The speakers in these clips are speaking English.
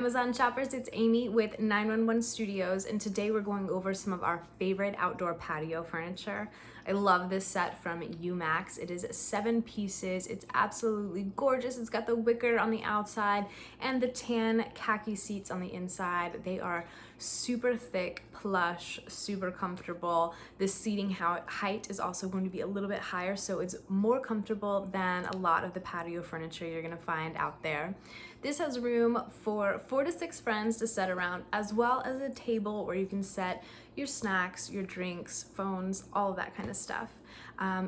Amazon shoppers, it's Amy with 911 Studios, and today we're going over some of our favorite outdoor patio furniture. I love this set from UMax. It is 7 pieces. It's absolutely gorgeous. It's got the wicker on the outside and the tan khaki seats on the inside. They are super thick, plush, super comfortable. The seating height is also going to be a little bit higher, so it's more comfortable than a lot of the patio furniture you're gonna find out there. This has room for 4 to 6 friends to sit around, as well as a table where you can set your snacks, your drinks, phones, all of that kind of stuff.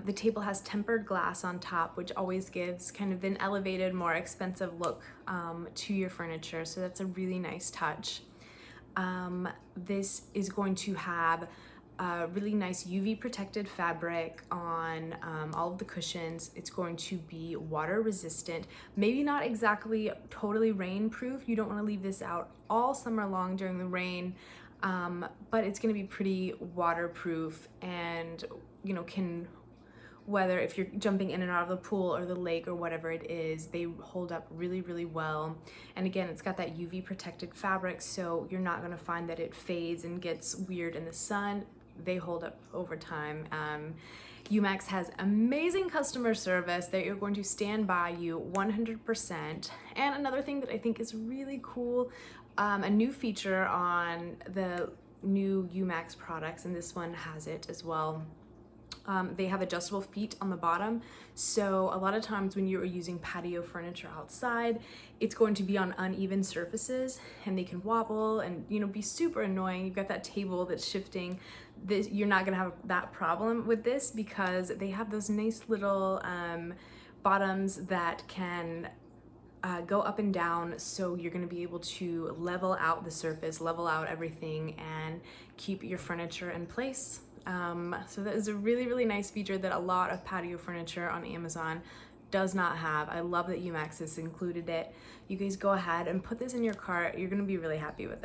The table has tempered glass on top, which always gives kind of an elevated, more expensive look to your furniture, so that's a really nice touch. This is going to have a really nice UV protected fabric on all of the cushions. It's going to be water resistant, maybe not exactly totally rain proof. You don't want to leave this out all summer long during the rain, but it's going to be pretty waterproof and can whether if you're jumping in and out of the pool or the lake or whatever it is, they hold up really well. And again, it's got that UV protected fabric, so you're not going to find that it fades and gets weird in the sun. They hold up over time. UMax has amazing customer service. They are going to stand by you 100%. And another thing that I think is really cool, a new feature on the new UMax products, and this one has it as well. They have adjustable feet on the bottom, so a lot of times when you're using patio furniture outside, it's going to be on uneven surfaces and they can wobble and be super annoying. You've got that table that's shifting. You're not gonna have that problem with this because they have those nice little bottoms that can go up and down, so you're going to be able to level out the surface, level out everything, and keep your furniture in place. So that is a really nice feature that a lot of patio furniture on Amazon does not have. I love that UMax has included it. You guys go ahead and put this in your cart. You're going to be really happy with it.